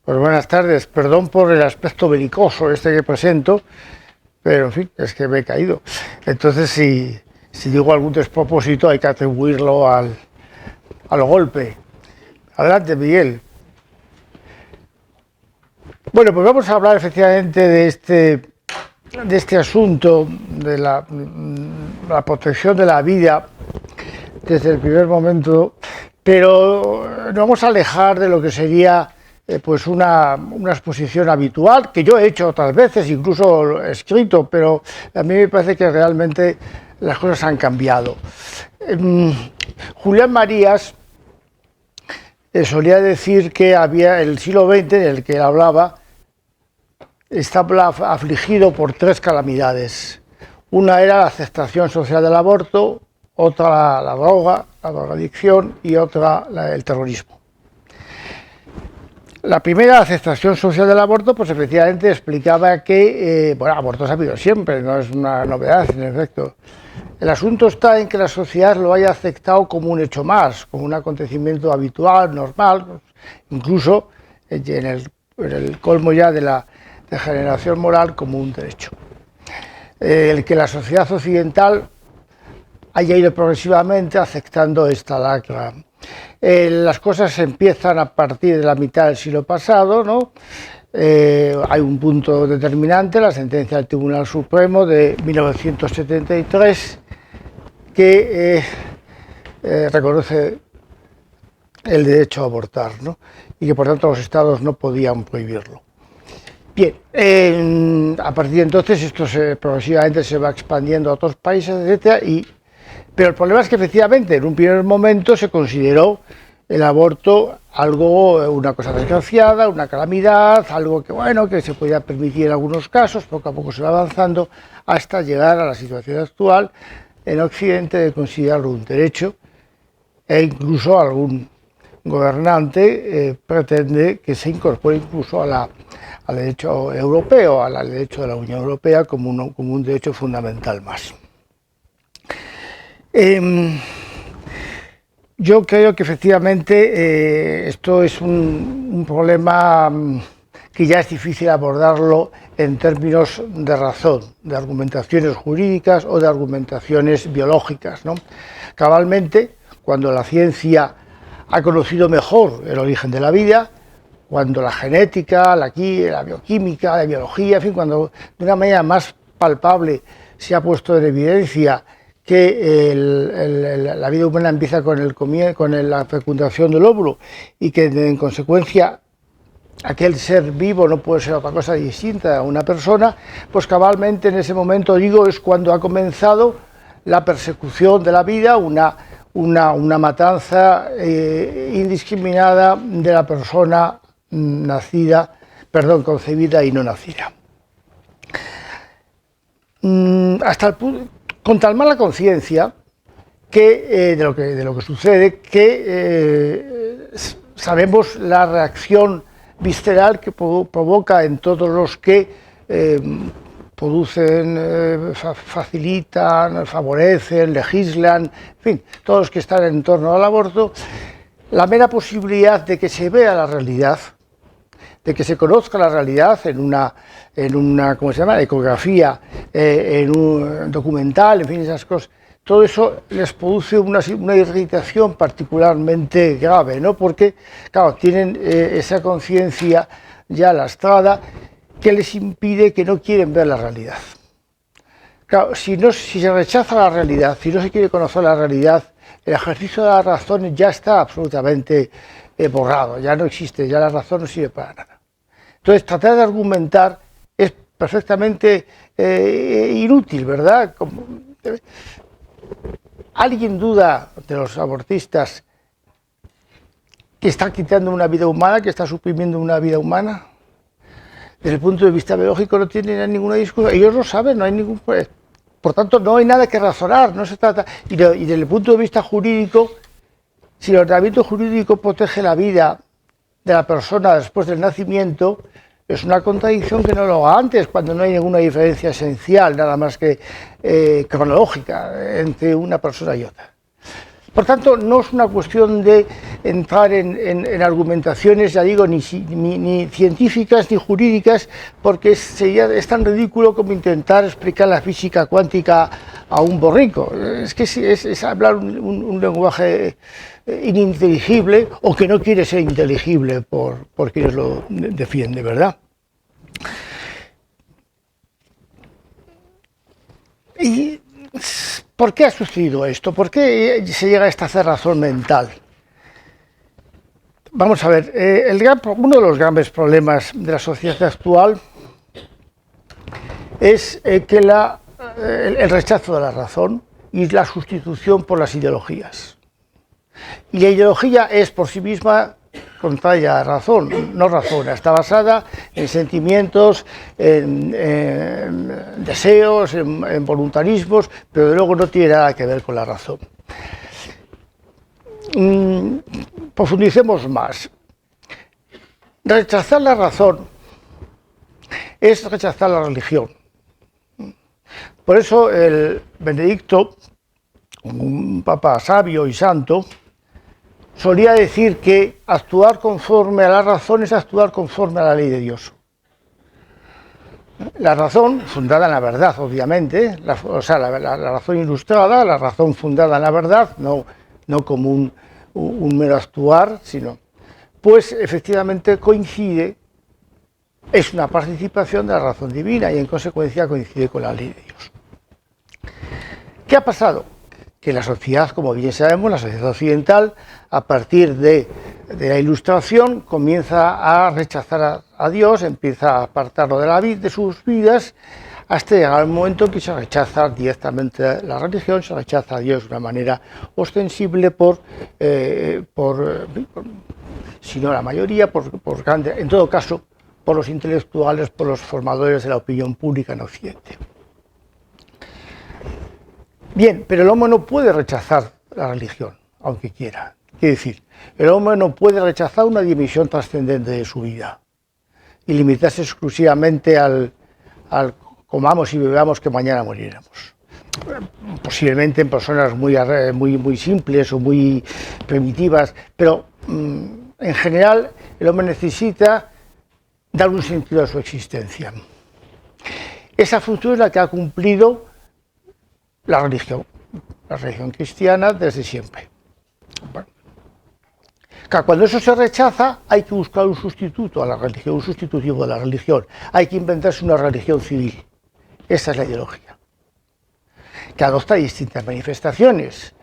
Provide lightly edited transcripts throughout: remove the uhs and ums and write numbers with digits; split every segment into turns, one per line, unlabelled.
Pues buenas tardes, perdón por el aspecto belicoso que presento, pero en fin, es que me he caído. Entonces, si digo algún despropósito, hay que atribuirlo al golpe. Adelante, Miguel. Bueno, pues vamos a hablar efectivamente de este asunto de la protección de la vida desde el primer momento, pero nos vamos a alejar de lo que sería pues una exposición habitual, que yo he hecho otras veces, incluso he escrito, pero a mí me parece que realmente las cosas han cambiado. Julián Marías solía decir que había el siglo XX, en el que él hablaba, estaba afligido por tres calamidades. Una era la aceptación social del aborto, otra la drogadicción y otra el terrorismo. La primera, aceptación social del aborto, pues efectivamente explicaba que, abortos ha habido siempre, no es una novedad en efecto. El asunto está en que la sociedad lo haya aceptado como un hecho más, como un acontecimiento habitual, normal, incluso en el colmo ya de la degeneración moral, como un derecho. El que la sociedad occidental haya ido progresivamente aceptando esta lacra. Las cosas empiezan a partir de la mitad del siglo pasado, ¿no? Hay un punto determinante, la sentencia del Tribunal Supremo de 1973, que reconoce el derecho a abortar, ¿no? Y que por tanto los estados no podían prohibirlo. Bien, a partir de entonces esto progresivamente se va expandiendo a otros países, etcétera, pero el problema es que efectivamente en un primer momento se consideró el aborto una cosa desgraciada, una calamidad, algo que se podía permitir en algunos casos, poco a poco se va avanzando hasta llegar a la situación actual en Occidente de considerarlo un derecho, e incluso algún gobernante pretende que se incorpore incluso al derecho europeo, al derecho de la Unión Europea como un derecho fundamental más. Yo creo que efectivamente esto es un problema que ya es difícil abordarlo en términos de razón, de argumentaciones jurídicas o de argumentaciones biológicas, ¿no? Cabalmente, cuando la ciencia ha conocido mejor el origen de la vida, cuando la genética, la bioquímica, la biología, en fin, cuando de una manera más palpable se ha puesto en evidencia que la vida humana empieza con la fecundación del óvulo y que en consecuencia aquel ser vivo no puede ser otra cosa distinta a una persona, pues cabalmente en ese momento, es cuando ha comenzado la persecución de la vida, una matanza indiscriminada de la persona concebida y no nacida. Hasta el punto, con tal mala conciencia de lo que sucede, que sabemos la reacción visceral que provoca en todos los que producen, facilitan, favorecen, legislan, en fin, todos los que están en torno al aborto, la mera posibilidad de que se vea la realidad, de que se conozca la realidad en una ecografía, en un documental, en fin, esas cosas. Todo eso les produce una irritación particularmente grave, ¿no? Porque, claro, tienen esa conciencia ya lastrada que les impide, que no quieren ver la realidad. Claro, si se rechaza la realidad, si no se quiere conocer la realidad, el ejercicio de la razón ya está absolutamente borrado, ya no existe, ya la razón no sirve para nada. Entonces, tratar de argumentar es perfectamente inútil, ¿verdad? ¿Alguien duda de los abortistas que están quitando una vida humana, que está suprimiendo una vida humana? Desde el punto de vista biológico no tienen ninguna discusión, ellos lo saben, no hay ningún... Por tanto, no hay nada que razonar, no se trata... Y desde el punto de vista jurídico, si el ordenamiento jurídico protege la vida de la persona después del nacimiento, es una contradicción que no lo haga antes, cuando no hay ninguna diferencia esencial, nada más que cronológica, entre una persona y otra. Por tanto, no es una cuestión de entrar en argumentaciones, ya digo, ni científicas ni jurídicas, porque es tan ridículo como intentar explicar la física cuántica a un borrico. Es que es hablar un lenguaje ininteligible o que no quiere ser inteligible por quienes lo defienden, ¿verdad? ¿Y por qué ha sucedido esto? ¿Por qué se llega a esta cerrazón mental? Vamos a ver, uno de los grandes problemas de la sociedad actual es el rechazo de la razón y la sustitución por las ideologías. Y la ideología es por sí misma contraria a la razón, no razona, está basada en sentimientos, en deseos, en voluntarismos, pero de luego no tiene nada que ver con la razón. Profundicemos más. Rechazar la razón es rechazar la religión. Por eso el Benedicto, un papa sabio y santo, solía decir que actuar conforme a la razón es actuar conforme a la ley de Dios. La razón, fundada en la verdad, obviamente, la razón ilustrada, la razón fundada en la verdad, no como un mero actuar, sino, pues efectivamente coincide, es una participación de la razón divina y en consecuencia coincide con la ley de Dios. ¿Qué ha pasado? Que la sociedad, como bien sabemos, la sociedad occidental, a partir de la Ilustración, comienza a rechazar a Dios, empieza a apartarlo de sus vidas, hasta llegar al momento en que se rechaza directamente la religión, se rechaza a Dios de una manera ostensible si no la mayoría, en todo caso, por los intelectuales, por los formadores de la opinión pública en Occidente. Bien, pero el hombre no puede rechazar la religión, aunque quiera. Quiere decir, el hombre no puede rechazar una dimensión trascendente de su vida y limitarse exclusivamente al comamos y bebamos que mañana moriremos. Posiblemente en personas muy simples o muy primitivas, pero en general el hombre necesita dar un sentido a su existencia. Esa función es la que ha cumplido la religión cristiana desde siempre. Bueno. Cuando eso se rechaza, hay que buscar un sustituto a la religión, un sustitutivo de la religión. Hay que inventarse una religión civil. Esa es la ideología, que adopta distintas manifestaciones: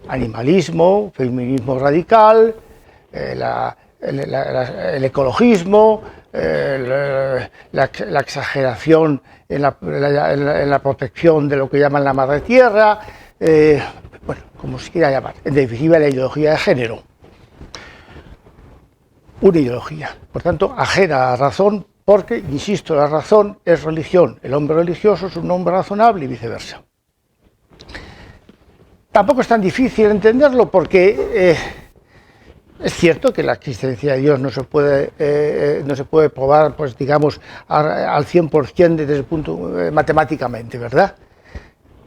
animalismo, feminismo radical, el ecologismo, la exageración en la protección de lo que llaman la madre tierra, bueno, como se quiera llamar, en definitiva la ideología de género. Una ideología, por tanto, ajena a la razón, porque, insisto, la razón es religión, el hombre religioso es un hombre razonable y viceversa. Tampoco es tan difícil entenderlo porque es cierto que la existencia de Dios no se puede probar, pues digamos, al 100% desde el punto matemáticamente, ¿verdad?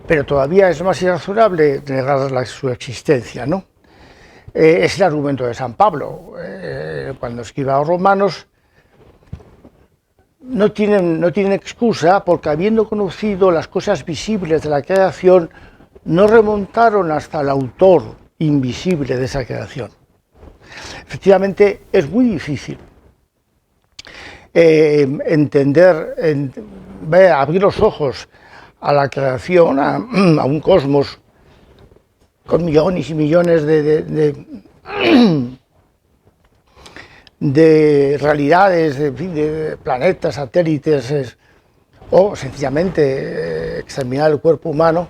Pero todavía es más irrazonable negar su existencia, ¿no? Es el argumento de San Pablo, cuando escribe a los romanos. No tienen excusa porque, habiendo conocido las cosas visibles de la creación, no remontaron hasta el autor invisible de esa creación. Efectivamente, es muy difícil abrir los ojos a la creación, a un cosmos con millones y millones de realidades, de planetas, satélites, o sencillamente examinar el cuerpo humano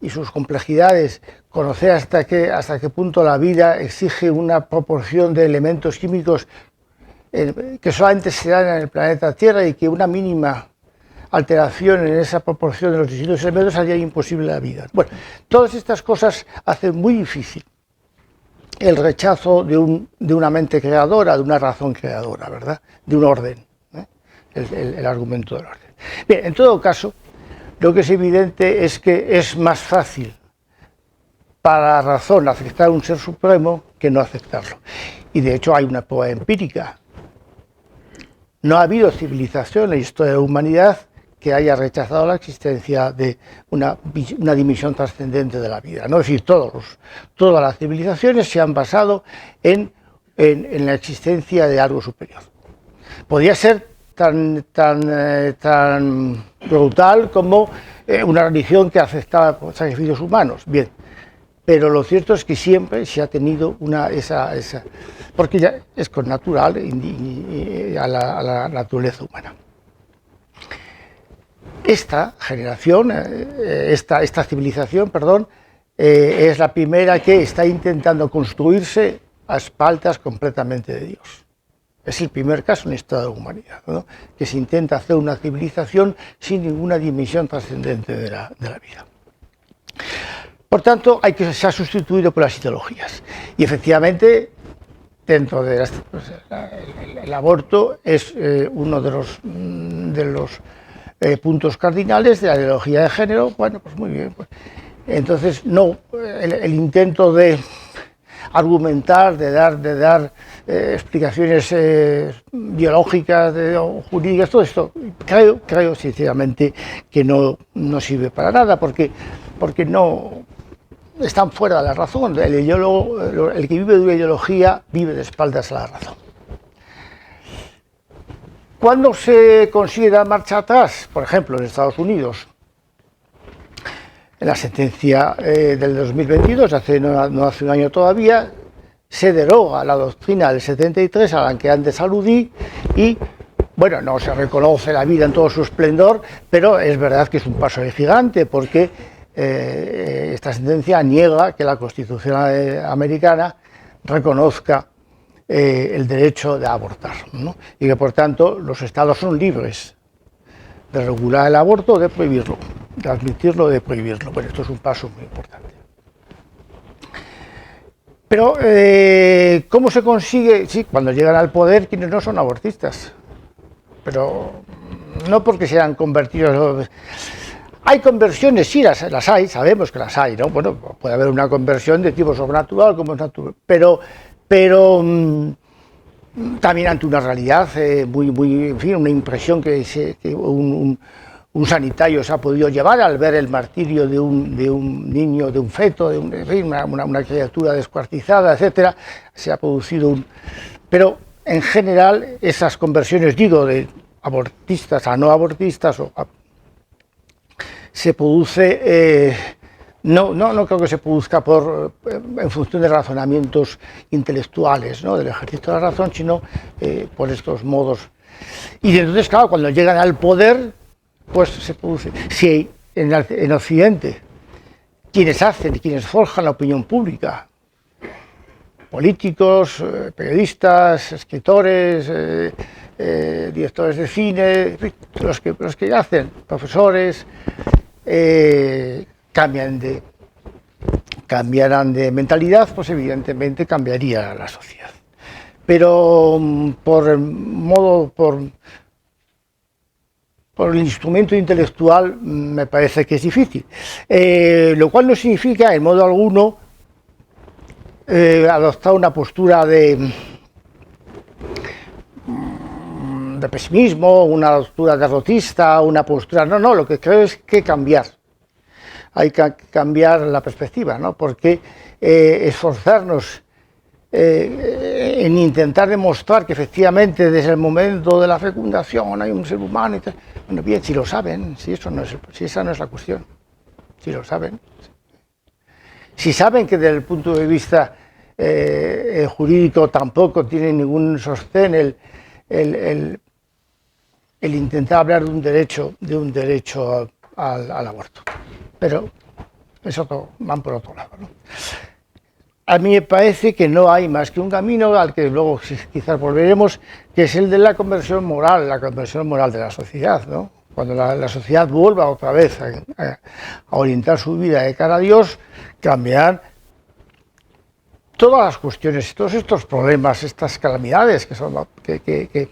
y sus complejidades, conocer hasta qué punto la vida exige una proporción de elementos químicos que solamente se dan en el planeta Tierra y que una mínima alteración en esa proporción de los distintos elementos haría imposible la vida. Bueno, todas estas cosas hacen muy difícil el rechazo de una mente creadora, de una razón creadora, ¿verdad? De un orden, el argumento del orden. Bien, en todo caso, lo que es evidente es que es más fácil para la razón aceptar un ser supremo que no aceptarlo. Y de hecho hay una prueba empírica. No ha habido civilización en la historia de la humanidad que haya rechazado la existencia de una dimensión trascendente de la vida, ¿no? Es decir, todas las civilizaciones se han basado en la existencia de algo superior. Podría ser tan brutal como una religión que aceptaba sacrificios humanos, bien, pero lo cierto es que siempre se ha tenido porque ya es connatural a la naturaleza humana. Esta generación, esta civilización, es la primera que está intentando construirse a espaldas completamente de Dios. Es el primer caso en la historia de la humanidad, ¿no? Que se intenta hacer una civilización sin ninguna dimensión trascendente de la vida. Por tanto, se ha sustituido por las ideologías. Y efectivamente, dentro de el aborto es uno de los puntos cardinales de la ideología de género. Bueno, pues muy bien. Pues. Entonces, no, el intento de argumentar, de dar explicaciones biológicas o jurídicas, todo esto, creo sinceramente que no sirve para nada, porque no están fuera de la razón. El ideólogo, el que vive de una ideología, vive de espaldas a la razón. ¿Cuándo se consigue dar marcha atrás? Por ejemplo, en Estados Unidos. En la sentencia del 2022, no hace un año todavía, se deroga la doctrina del 73 a la que antes aludí y, bueno, no se reconoce la vida en todo su esplendor, pero es verdad que es un paso gigante porque esta sentencia niega que la Constitución americana reconozca el derecho de abortar, ¿no? Y que, por tanto, los estados son libres de regular el aborto o de prohibirlo, de admitirlo o de prohibirlo. Bueno, esto es un paso muy importante. Pero, ¿cómo se consigue? Sí, cuando llegan al poder, quienes no son abortistas, pero no porque sean convertidos. Hay conversiones, sí, las hay, sabemos que las hay, ¿no? Bueno, puede haber una conversión de tipo sobrenatural, como es natural, pero también ante una realidad en fin, una impresión que un sanitario se ha podido llevar al ver el martirio de un niño, de un feto, en fin, una criatura descuartizada, etcétera, se ha producido pero en general esas conversiones, digo, de abortistas a no abortistas, se produce, no creo que se produzca en función de razonamientos intelectuales, ¿no? Del ejercicio de la razón, sino por estos modos. Y entonces, claro, cuando llegan al poder, pues se produce. Si en Occidente quienes hacen y quienes forjan la opinión pública, políticos, periodistas, escritores, directores de cine, los que hacen, profesores, cambiarán de mentalidad, pues evidentemente cambiaría la sociedad. Pero por el instrumento intelectual me parece que es difícil, lo cual no significa en modo alguno adoptar una postura de pesimismo, una postura derrotista, una postura. No, lo que creo es que hay que cambiar la perspectiva, ¿no? Porque esforzarnos en intentar demostrar que efectivamente desde el momento de la fecundación hay un ser humano y tal. Bueno, bien, si lo saben, si esa no es la cuestión, si lo saben, si saben que desde el punto de vista jurídico tampoco tiene ningún sostén el intentar hablar de un derecho al aborto, pero eso van por otro lado, ¿no? A mí me parece que no hay más que un camino al que luego quizás volveremos, que es el de la conversión moral de la sociedad, ¿no? Cuando la sociedad vuelva otra vez a orientar su vida de cara a Dios, cambiarán todas las cuestiones, todos estos problemas, estas calamidades que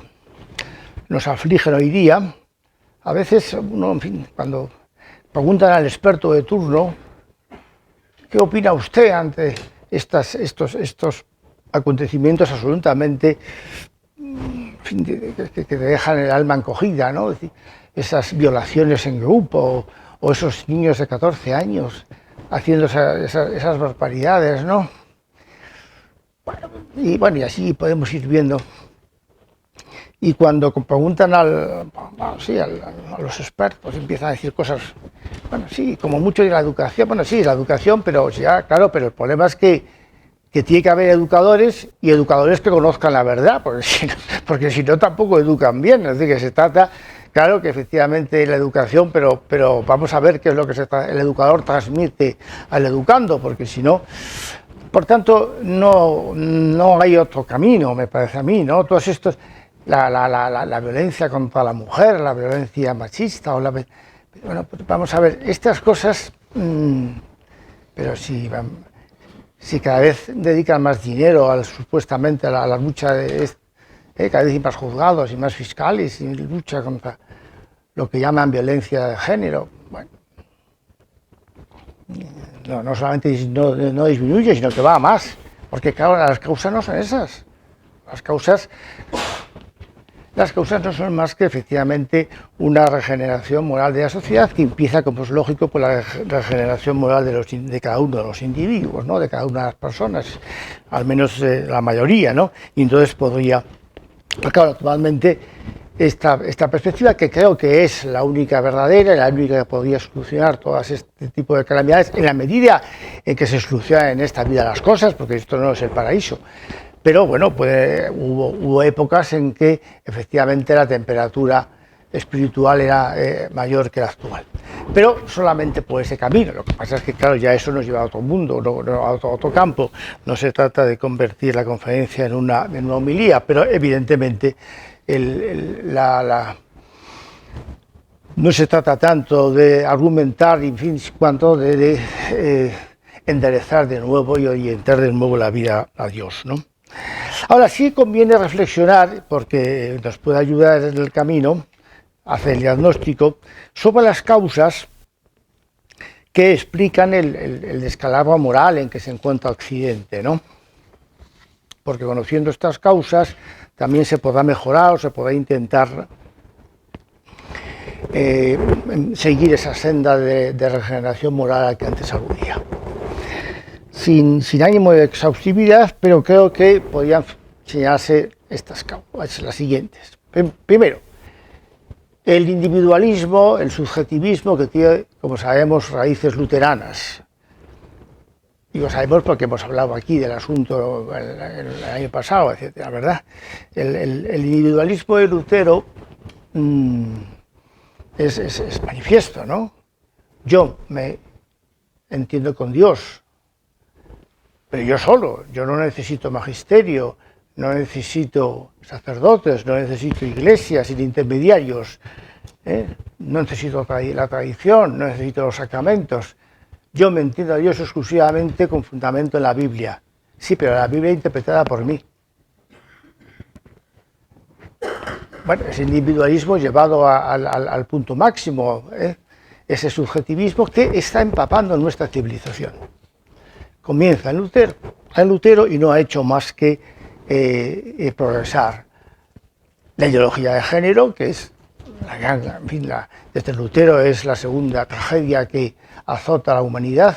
nos afligen hoy día. A veces uno, en fin, cuando preguntan al experto de turno, ¿Qué opina usted ante estos acontecimientos absolutamente, en fin, que te dejan el alma encogida, ¿no? Es decir, esas violaciones en grupo o esos niños de 14 años haciendo esas barbaridades, ¿no? Bueno, y así podemos ir viendo. Y cuando preguntan a los expertos, empiezan a decir cosas, bueno, sí, como mucho de la educación, bueno, sí, la educación, pero ya, claro, pero el problema es que tiene que haber educadores y educadores que conozcan la verdad, porque si no tampoco educan bien, es decir, que se trata, claro, que efectivamente la educación, pero vamos a ver qué es lo que el educador transmite al educando, porque si no... Por tanto, no hay otro camino, me parece a mí, ¿no? Todos estos... La violencia contra la mujer, la violencia machista, bueno, pues vamos a ver, estas cosas, pero si cada vez dedican más dinero supuestamente a la lucha cada vez hay más juzgados y más fiscales y lucha contra lo que llaman violencia de género, bueno, no solamente no disminuye, sino que va a más, porque claro, las causas no son esas, las causas no son más que efectivamente una regeneración moral de la sociedad que empieza, como es lógico, por la regeneración moral de cada uno de los individuos, ¿no? De cada una de las personas, al menos la mayoría, ¿no? Y entonces podría, claro, actualmente esta perspectiva, que creo que es la única verdadera y la única que podría solucionar todas este tipo de calamidades, en la medida en que se solucionan en esta vida las cosas, porque esto no es el paraíso. Pero bueno, hubo épocas en que efectivamente la temperatura espiritual era mayor que la actual. Pero solamente por ese camino. Lo que pasa es que, claro, ya eso nos lleva a otro mundo, a otro campo. No se trata de convertir la conferencia en una homilía, pero evidentemente no se trata tanto de argumentar, en fin, cuanto de enderezar de nuevo y orientar de nuevo la vida a Dios, ¿no? Ahora sí conviene reflexionar, porque nos puede ayudar en el camino, hacer el diagnóstico, sobre las causas que explican el descalabro moral en que se encuentra Occidente, ¿no? Porque conociendo estas causas también se podrá mejorar o se podrá intentar seguir esa senda de regeneración moral a la que antes aludía. Sin ánimo de exhaustividad, pero creo que podrían señalarse estas causas, las siguientes. Primero, el individualismo, el subjetivismo, que tiene, como sabemos, raíces luteranas. Y lo sabemos porque hemos hablado aquí del asunto el año pasado, etcétera, ¿verdad? El individualismo de Lutero es manifiesto, ¿no? Yo me entiendo con Dios, pero yo solo, yo no necesito magisterio, no necesito sacerdotes, no necesito iglesias ni intermediarios, no necesito la tradición, no necesito los sacramentos. Yo me entiendo a Dios exclusivamente con fundamento en la Biblia. Sí, pero la Biblia interpretada por mí. Bueno, ese individualismo llevado al punto máximo, ese subjetivismo que está empapando nuestra civilización. Comienza en Lutero y no ha hecho más que progresar. La ideología de género, que es desde Lutero es la segunda tragedia que azota a la humanidad.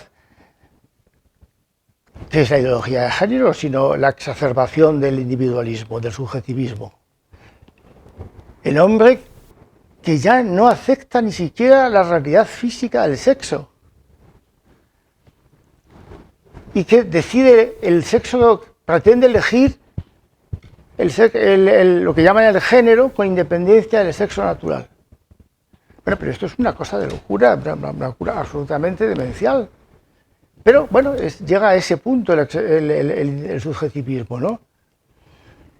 ¿Qué es la ideología de género? Sino la exacerbación del individualismo, del subjetivismo. El hombre que ya no acepta ni siquiera la realidad física del sexo y que decide el sexo, pretende elegir lo que llaman el género con independencia del sexo natural. Bueno, pero esto es una cosa de locura, una locura absolutamente demencial. Pero bueno, llega a ese punto el subjetivismo, ¿no?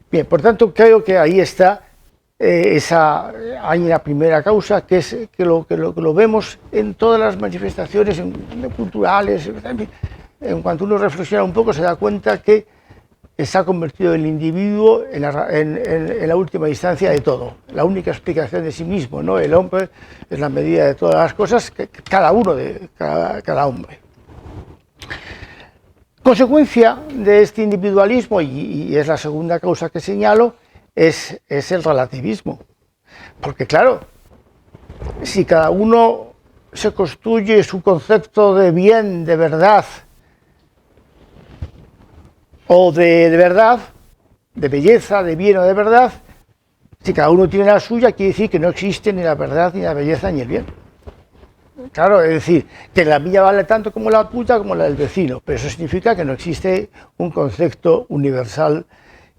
Bien, por tanto, creo que ahí está hay una primera causa, que es que lo vemos en todas las manifestaciones culturales. En cuanto uno reflexiona un poco, se da cuenta que se ha convertido el individuo en la última instancia de todo, la única explicación de sí mismo, ¿no? El hombre es la medida de todas las cosas, cada uno de cada hombre. Consecuencia de este individualismo, y es la segunda causa que señalo, es el relativismo. Porque claro, si cada uno se construye su concepto de bien, de verdad, o de verdad, de belleza, de bien o de verdad, si cada uno tiene la suya, quiere decir que no existe ni la verdad, ni la belleza, ni el bien. Claro, es decir, que la mía vale tanto como la tuya, como la del vecino, pero eso significa que no existe un concepto universal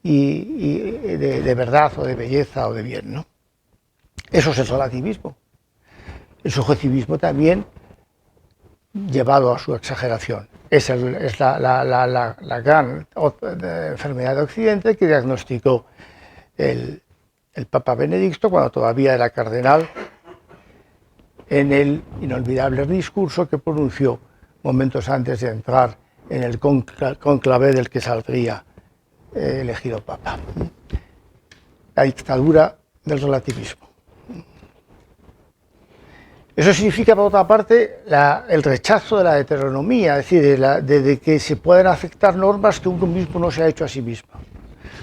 y de verdad o de belleza o de bien, ¿no? Eso es el relativismo. El subjetivismo también llevado a su exageración. Es la gran enfermedad de Occidente que diagnosticó el Papa Benedicto cuando todavía era cardenal, en el inolvidable discurso que pronunció momentos antes de entrar en el cónclave del que saldría elegido Papa. La dictadura del relativismo. Eso significa, por otra parte, el rechazo de la heteronomía, es decir, de que se pueden aceptar normas que uno mismo no se ha hecho a sí mismo.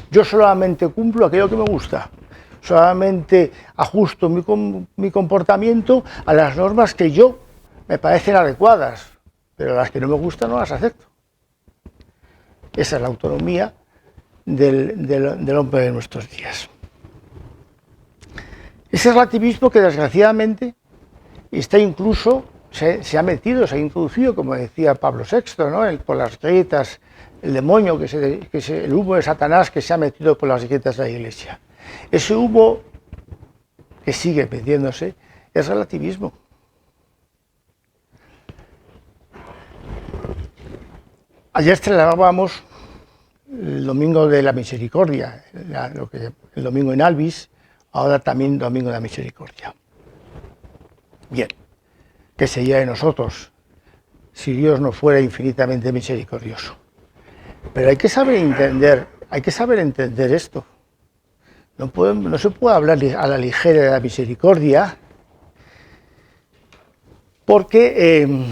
Yo solamente cumplo aquello que me gusta, solamente ajusto mi comportamiento a las normas que yo me parecen adecuadas, pero las que no me gustan no las acepto. Esa es la autonomía del hombre de nuestros días. Ese relativismo que desgraciadamente está incluso, se ha metido, se ha introducido, como decía Pablo VI, ¿no? Por las grietas, el demonio, el humo de Satanás que se ha metido por las grietas de la Iglesia. Ese humo que sigue metiéndose es relativismo. Ayer celebrábamos el Domingo de la Misericordia, el Domingo en Albis, ahora también Domingo de la Misericordia. Bien, ¿qué sería de nosotros si Dios no fuera infinitamente misericordioso? Pero hay que saber entender esto. No se puede hablar a la ligera de la misericordia, porque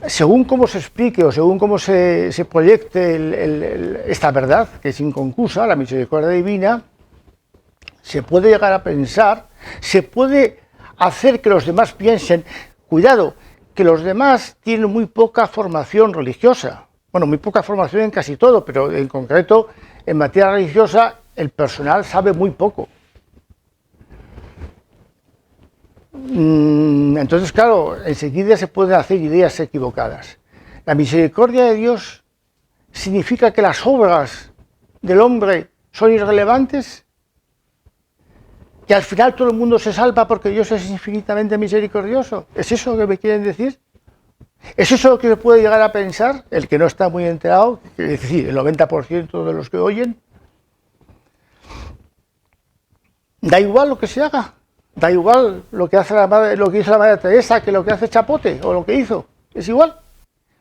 según cómo se explique o según cómo se proyecte esta verdad, que es inconcusa, la misericordia divina, se puede llegar a pensar, se puede hacer que los demás piensen, cuidado, que los demás tienen muy poca formación religiosa, bueno, muy poca formación en casi todo, pero en concreto en materia religiosa el personal sabe muy poco. Entonces, claro, enseguida se pueden hacer ideas equivocadas. La misericordia de Dios significa que las obras del hombre son irrelevantes, que al final todo el mundo se salva porque Dios es infinitamente misericordioso. ¿Es eso lo que me quieren decir? ¿Es eso lo que se puede llegar a pensar el que no está muy enterado, es decir, el 90% de los que oyen? Da igual lo que se haga, da igual lo que hizo la Madre Teresa que lo que hace Chapote o lo que hizo, es igual.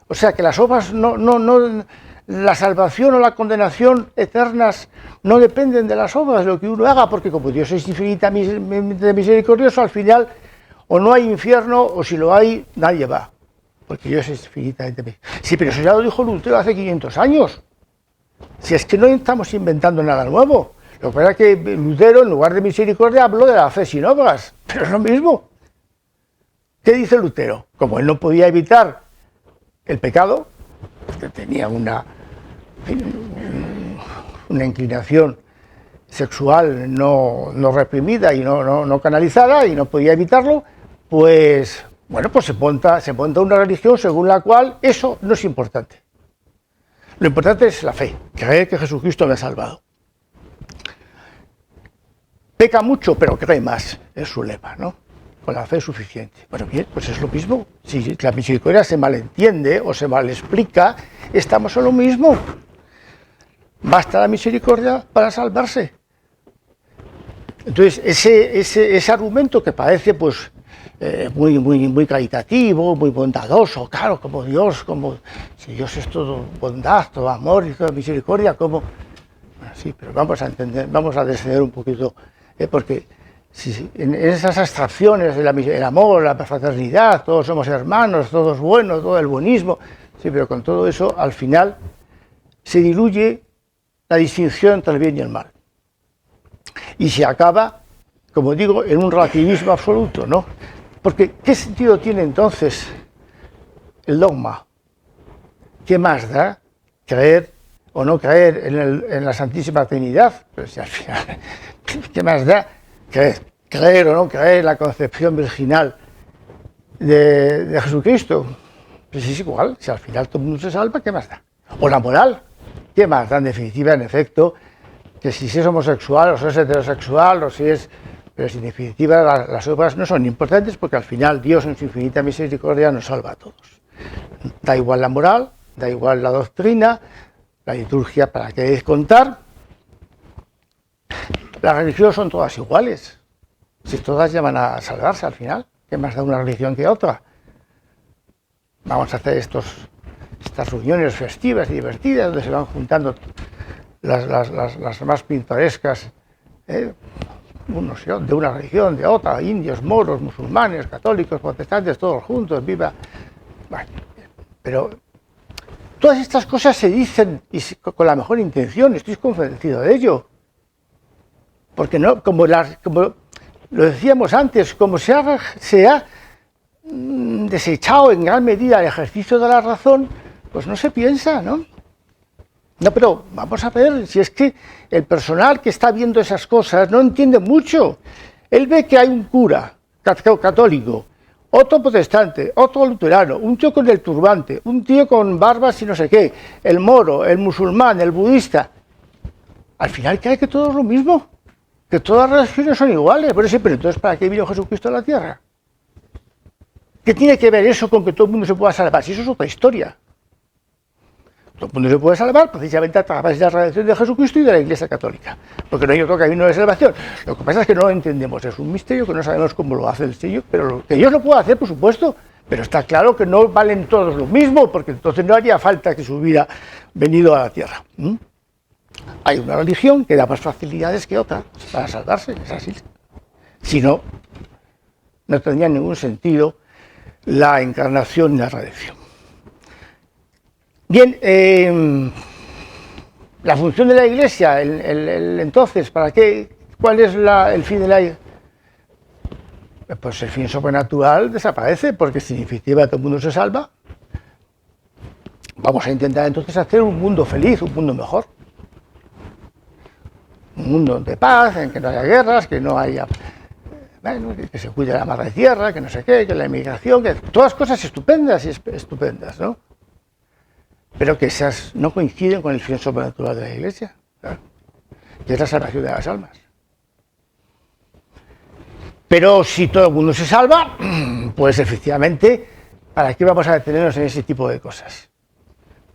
O sea que las obras la salvación o la condenación eternas no dependen de las obras, de lo que uno haga, porque como Dios es infinitamente misericordioso, al final o no hay infierno o si lo hay, nadie va, porque Dios es infinitamente misericordioso. Sí, pero eso ya lo dijo Lutero hace 500 años. Si es que no estamos inventando nada nuevo. Lo que pasa es que Lutero, en lugar de misericordia, habló de la fe sin obras, pero es lo mismo. ¿Qué dice Lutero? Como él no podía evitar el pecado, porque tenía una inclinación sexual no reprimida y no canalizada y no podía evitarlo, pues bueno, pues se monta una religión según la cual eso no es importante. Lo importante es la fe, creer que Jesucristo me ha salvado. Peca mucho, pero cree más, es su lema, ¿no? Con la fe es suficiente. Bueno, bien, pues es lo mismo. Si la misericordia se malentiende o se malexplica, estamos en lo mismo. Basta la misericordia para salvarse. Entonces, ese argumento que parece pues muy caritativo, muy bondadoso, claro, como Dios, como si Dios es todo bondad, todo amor y toda misericordia, como... Bueno, sí, pero vamos a entender, vamos a descender un poquito, porque en esas abstracciones el amor, la fraternidad, todos somos hermanos, todo es bueno, todo el buenismo, sí, pero con todo eso, al final, se diluye la distinción entre el bien y el mal. Y se acaba, como digo, en un relativismo absoluto, ¿no? Porque, ¿qué sentido tiene entonces el dogma? ¿Qué más da creer o no creer en la Santísima Trinidad? Pues al final, ¿qué más da creer o no creer en la concepción virginal de Jesucristo? Pues es igual, si al final todo el mundo se salva, ¿qué más da? O la moral, ¿qué más da? En definitiva, en efecto, que si es homosexual o si es heterosexual o si es... Pero en definitiva las obras no son importantes porque al final Dios en su infinita misericordia nos salva a todos. Da igual la moral, da igual la doctrina, la liturgia, para qué descontar. Las religiones son todas iguales. Si todas llaman a salvarse al final, ¿qué más da una religión que otra? Vamos a hacer estas reuniones festivas y divertidas donde se van juntando las más pintorescas, unos de una religión, de otra, indios, moros, musulmanes, católicos, protestantes, todos juntos, viva. Bueno, pero todas estas cosas se dicen y con la mejor intención, estoy convencido de ello. Porque no, como lo decíamos antes, como se ha desechado en gran medida el ejercicio de la razón, pues no se piensa, ¿no? No, pero vamos a ver, si es que el personal que está viendo esas cosas no entiende mucho. Él ve que hay un cura católico, otro protestante, otro luterano, un tío con el turbante, un tío con barbas y no sé qué, el moro, el musulmán, el budista. Al final cree que todo es lo mismo, que todas las religiones son iguales. Pero entonces, ¿para qué vino Jesucristo a la tierra? ¿Qué tiene que ver eso con que todo el mundo se pueda salvar? Si eso es otra historia. Todo el mundo se puede salvar precisamente a través de la redención de Jesucristo y de la Iglesia Católica, porque no hay otro camino de salvación. Lo que pasa es que no lo entendemos, es un misterio que no sabemos cómo lo hace el Señor, pero que Dios lo puede hacer, por supuesto, pero está claro que no valen todos lo mismo, porque entonces no haría falta que se hubiera venido a la tierra. Hay una religión que da más facilidades que otra para salvarse, es así. Si no, no tendría ningún sentido la encarnación y la redención. Bien, la función de la Iglesia, entonces, ¿para qué? ¿Cuál es el fin de la Iglesia? Pues el fin sobrenatural desaparece, porque si en definitiva todo el mundo se salva, vamos a intentar entonces hacer un mundo feliz, un mundo mejor. Un mundo de paz, en que no haya guerras, que no haya... Bueno, que se cuide la madre tierra, que no sé qué, que la inmigración, que todas cosas estupendas y estupendas, ¿no? Pero que esas no coinciden con el fin sobrenatural de la Iglesia, claro, que es la salvación de las almas. Pero si todo el mundo se salva, pues efectivamente, ¿para qué vamos a detenernos en ese tipo de cosas?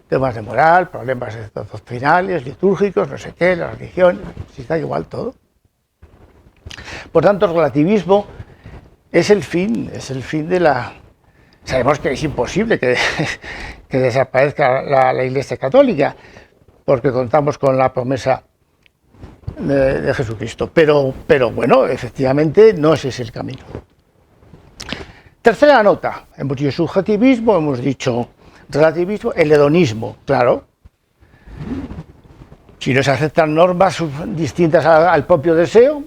Temas de moral, problemas doctrinales, litúrgicos, no sé qué, la religión, si está igual todo. Por tanto, el relativismo es el fin de la... Sabemos que es imposible que desaparezca la Iglesia Católica, porque contamos con la promesa de Jesucristo. Pero bueno, efectivamente no ese es el camino. Tercera nota, hemos dicho subjetivismo, hemos dicho relativismo, el hedonismo, claro. Si no se aceptan normas distintas al propio deseo,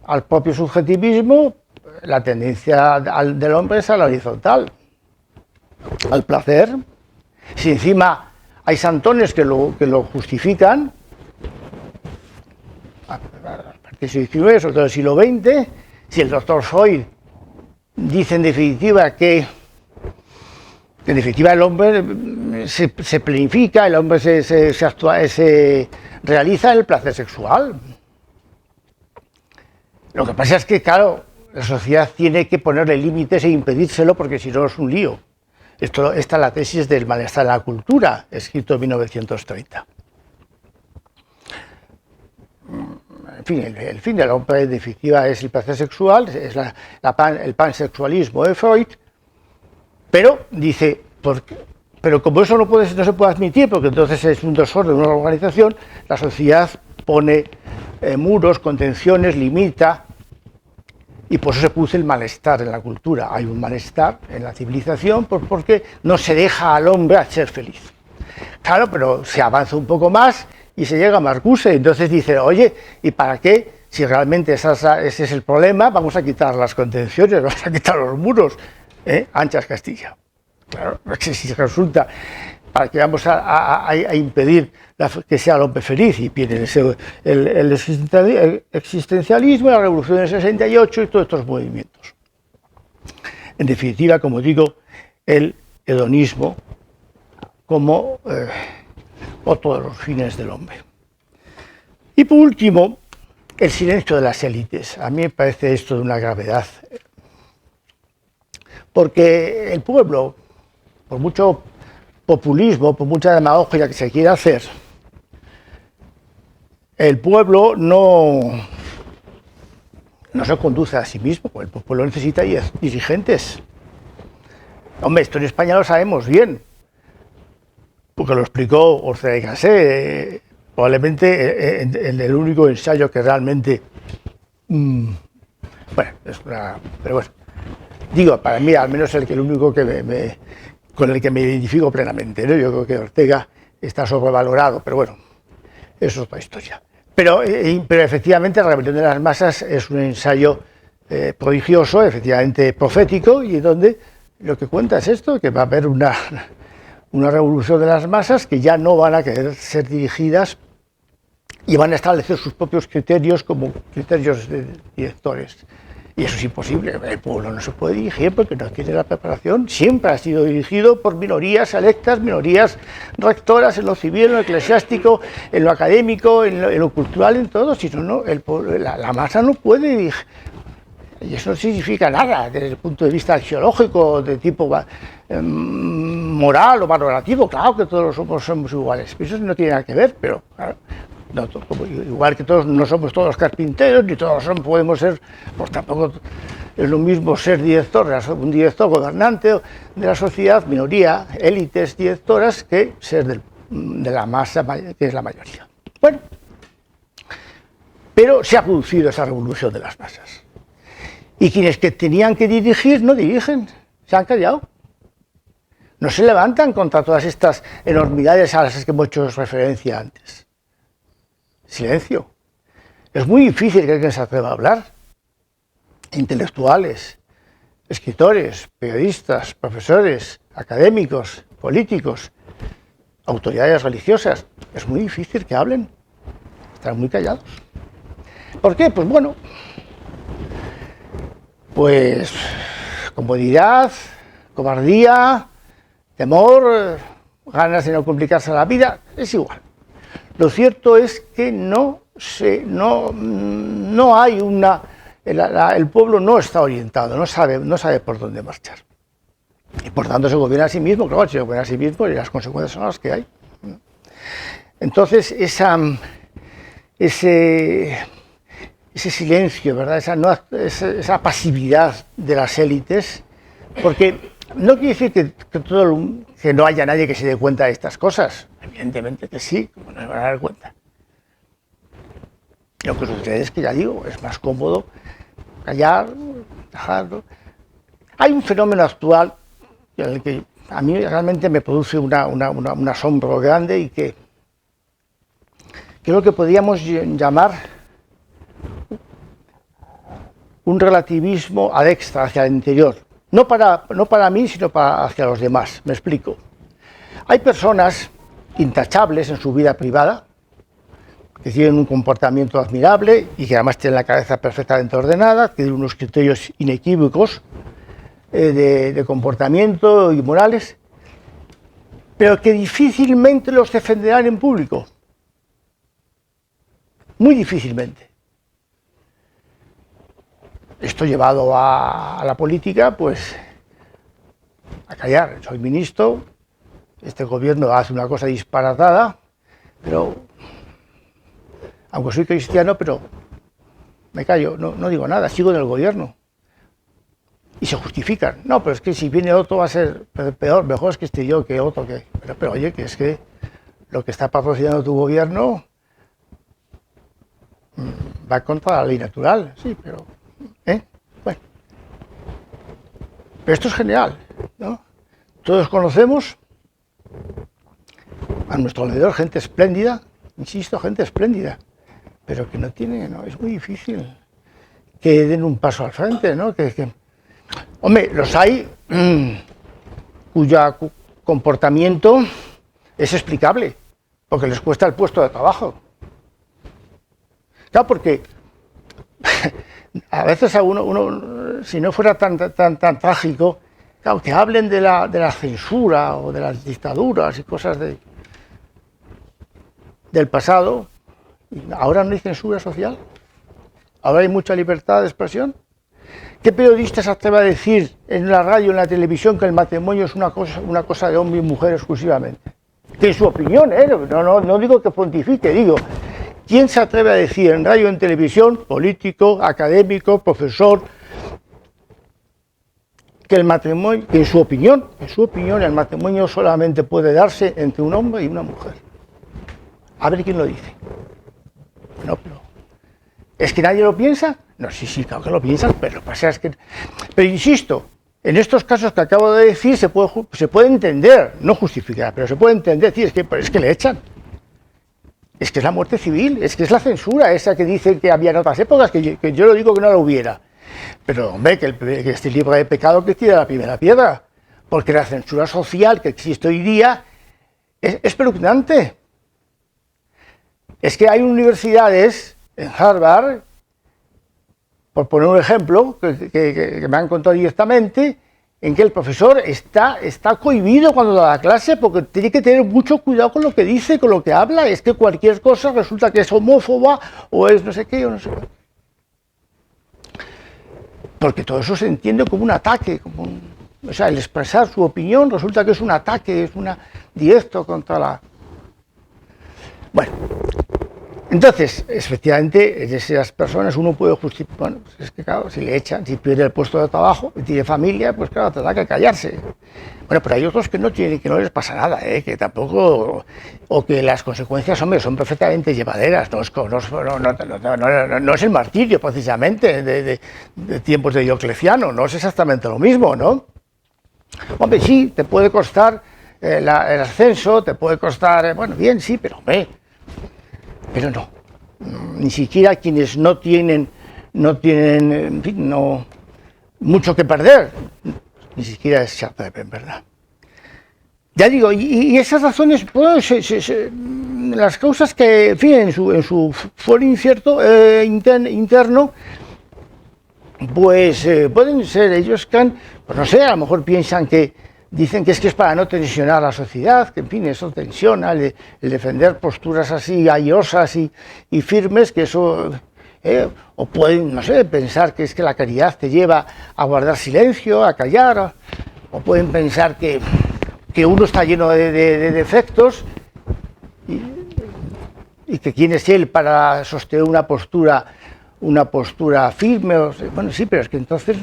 al propio subjetivismo, la tendencia del hombre es a la horizontal, al placer. Si encima hay santones que lo justifican, a partir del siglo XIX, sobre todo del siglo XX, si el doctor Freud dice en definitiva que el hombre se planifica, el hombre se realiza el placer sexual. Lo que pasa es que, claro, la sociedad tiene que ponerle límites e impedírselo porque si no es un lío. Esta es la tesis del malestar en la cultura, escrito en 1930. En fin, el fin del hombre en definitiva es el placer sexual, es el pansexualismo de Freud, pero dice, pero como eso no se puede admitir, porque entonces es un desorden, una organización, la sociedad pone muros, contenciones, limita Y por eso se produce el malestar en la cultura. Hay un malestar en la civilización porque no se deja al hombre a ser feliz. Claro, pero se avanza un poco más y se llega a Marcuse. Entonces dice, oye, ¿y para qué? Si realmente ese es el problema, vamos a quitar las contenciones, vamos a quitar los muros. Anchas Castilla. Claro, si resulta para que vamos a impedir que sea el hombre feliz, y viene el existencialismo, la revolución del 68 y todos estos movimientos. En definitiva, como digo, el hedonismo como otro de los fines del hombre. Y por último, el silencio de las élites. A mí me parece esto de una gravedad, porque el pueblo, por mucho populismo, por mucha demagogia que se quiera hacer, el pueblo no se conduce a sí mismo, el pueblo necesita dirigentes. Hombre, esto en España lo sabemos bien, porque lo explicó Ortega y Gasset, probablemente en el único ensayo que realmente, bueno, pero bueno, digo, para mí al menos el único que con el que me identifico plenamente, ¿no? Yo creo que Ortega está sobrevalorado, pero bueno, eso es otra historia. Pero efectivamente la rebelión de las masas es un ensayo prodigioso, efectivamente profético, y donde lo que cuenta es esto, que va a haber una revolución de las masas que ya no van a querer ser dirigidas y van a establecer sus propios criterios como criterios de directores. Y eso es imposible, el pueblo no se puede dirigir porque no tiene la preparación, siempre ha sido dirigido por minorías electas, minorías rectoras en lo civil, en lo eclesiástico, en lo académico, en lo cultural, en todo, si no, la masa no puede dirigir. Y eso no significa nada desde el punto de vista axiológico, de tipo moral o valorativo. Claro que todos somos iguales, eso no tiene nada que ver, pero claro, no, igual que todos no somos todos carpinteros, ni todos podemos ser, pues tampoco es lo mismo ser director, un director gobernante de la sociedad, minoría, élites directoras, que ser de la masa, que es la mayoría. Bueno, pero se ha producido esa revolución de las masas. Y quienes que tenían que dirigir no dirigen, se han callado. No se levantan contra todas estas enormidades a las que hemos hecho referencia antes. Silencio. Es muy difícil que alguien se atreva a hablar. Intelectuales, escritores, periodistas, profesores, académicos, políticos, autoridades religiosas. Es muy difícil que hablen. Están muy callados. ¿Por qué? Pues bueno, pues comodidad, cobardía, temor, ganas de no complicarse la vida, es igual. Lo cierto es que no hay el pueblo no está orientado, no sabe por dónde marchar. Y por tanto se gobierna a sí mismo, claro, se gobierna a sí mismo y las consecuencias son las que hay. Entonces ese silencio, ¿verdad? Esa pasividad de las élites, porque no quiere decir que no haya nadie que se dé cuenta de estas cosas, evidentemente que sí, como no se van a dar cuenta. Lo que sucede es que, ya digo, es más cómodo callar, dejarlo. Hay un fenómeno actual en el que a mí realmente me produce un asombro grande y que creo que podríamos llamar un relativismo ad extra, hacia el interior. No para mí, sino hacia los demás. Me explico. Hay personas intachables en su vida privada, que tienen un comportamiento admirable y que además tienen la cabeza perfectamente ordenada, tienen unos criterios inequívocos de comportamiento y morales, pero que difícilmente los defenderán en público. Muy difícilmente. Esto llevado a la política, pues a callar. Soy ministro, este gobierno hace una cosa disparatada, pero aunque soy cristiano, pero me callo, no digo nada, sigo en el gobierno. Y se justifican. No, pero es que si viene otro va a ser peor, mejor es que esté yo que otro. Pero oye, que es que lo que está patrocinando tu gobierno va contra la ley natural, sí, pero... Bueno, Pero esto es genial, ¿no? Todos conocemos a nuestro alrededor gente espléndida, insisto, gente espléndida, pero que no tiene, no, es muy difícil que den un paso al frente, ¿no? Hombre, los hay cuyo comportamiento es explicable, porque les cuesta el puesto de trabajo. Claro, porque a veces a uno, si no fuera tan trágico, claro, que hablen de la censura o de las dictaduras y cosas del pasado, ahora no hay censura social, ahora hay mucha libertad de expresión. ¿Qué periodista se atreve a decir en la radio, en la televisión, que el matrimonio es una cosa de hombre y mujer exclusivamente? Que es su opinión, no digo que pontifique, digo, ¿quién se atreve a decir en radio, en televisión, político, académico, profesor, que el matrimonio, que en su opinión, el matrimonio solamente puede darse entre un hombre y una mujer? A ver quién lo dice. No, pero ¿es que nadie lo piensa? No, sí, claro que lo piensan, pero lo que pasa es que... Pero insisto, en estos casos que acabo de decir se puede entender, no justificar, pero se puede entender, decir, es que le echan. Es que es la muerte civil, es que es la censura esa que dicen que había en otras épocas, que yo lo digo que no la hubiera. Pero, hombre, que esté libre de pecado, que tire la primera piedra. Porque la censura social que existe hoy día es espeluznante. Es que hay universidades en Harvard, por poner un ejemplo, que me han contado directamente, en que el profesor está cohibido cuando da la clase porque tiene que tener mucho cuidado con lo que dice, con lo que habla. Es que cualquier cosa resulta que es homófoba o es no sé qué o no sé qué. Porque todo eso se entiende como un ataque, o sea, el expresar su opinión resulta que es un ataque, es directo contra la... Bueno, entonces, efectivamente, en esas personas uno puede justificar, bueno, pues es que claro, si le echan, si pierde el puesto de trabajo y tiene familia, pues claro, tendrá que callarse. Bueno, pero hay otros que no les pasa nada, que tampoco, o que las consecuencias, hombre, son perfectamente llevaderas, no es el martirio precisamente de tiempos de Diocleciano, no es exactamente lo mismo, ¿no? Hombre, sí, te puede costar el ascenso, te puede costar, bueno, bien, sí, pero hombre, pero no, ni siquiera quienes no tienen, en fin, mucho que perder, ni siquiera se atreven, ¿verdad? Ya digo, y esas razones, pues, las causas que, en fin, en su foro incierto, interno, pues pueden ser ellos que pues no sé, a lo mejor piensan que, dicen que es para no tensionar a la sociedad, que en fin, eso tensiona, el defender posturas así aiosas y firmes, que eso, o pueden, no sé, pensar que es que la caridad te lleva a guardar silencio, a callar, o pueden pensar que uno está lleno de defectos y que quién es él para sostener una postura firme. Bueno, sí, pero es que entonces,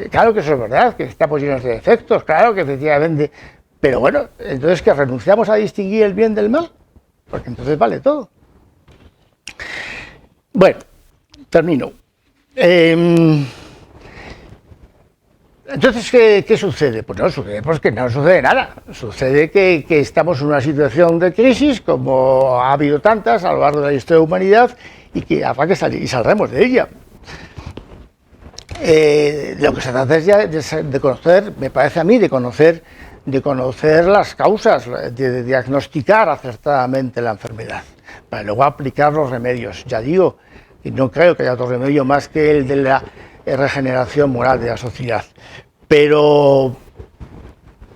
claro que eso es verdad, que estamos llenos de defectos, claro que efectivamente, pero bueno, entonces que renunciamos a distinguir el bien del mal, porque entonces vale todo. Bueno, termino. Entonces, ¿qué sucede? Pues no sucede, pues que no sucede nada. Sucede que estamos en una situación de crisis, como ha habido tantas a lo largo de la historia de la humanidad, y que habrá que salir y saldremos de ella. Lo que se trata es ya de conocer, me parece a mí, de conocer las causas, de diagnosticar acertadamente la enfermedad, para luego aplicar los remedios. Ya digo, y no creo que haya otro remedio más que el de la regeneración moral de la sociedad. Pero,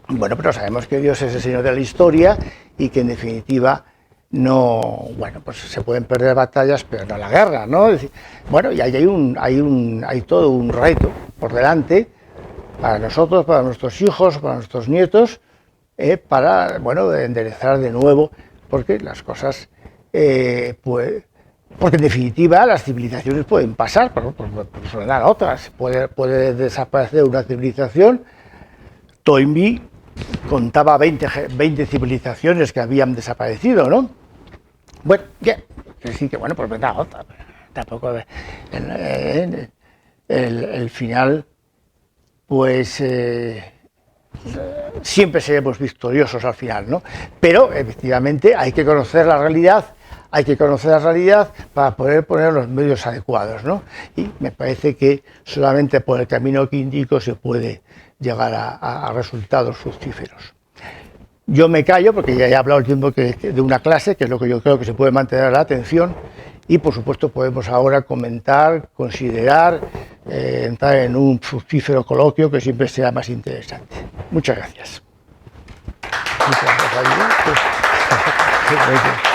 bueno, pero sabemos que Dios es el Señor de la historia y que en definitiva no, bueno, pues se pueden perder batallas, pero no la guerra, ¿no? Es decir, bueno, y hay todo un reto por delante para nosotros, para nuestros hijos, para nuestros nietos, para, bueno, enderezar de nuevo, porque las cosas, pues, porque en definitiva las civilizaciones pueden pasar, por frenar otras, puede desaparecer una civilización. Toynbee contaba 20 civilizaciones que habían desaparecido, ¿no? Bueno, ya, sí que bueno, pues vendrá otra, tampoco el final pues siempre seremos victoriosos al final, ¿no? Pero efectivamente hay que conocer la realidad, para poder poner los medios adecuados, ¿no? Y me parece que solamente por el camino que indico se puede llegar a resultados fructíferos. Yo me callo porque ya he hablado el tiempo de una clase, que es lo que yo creo que se puede mantener la atención, y por supuesto podemos ahora comentar, considerar, entrar en un fructífero coloquio que siempre sea más interesante. Muchas gracias. Muchas gracias.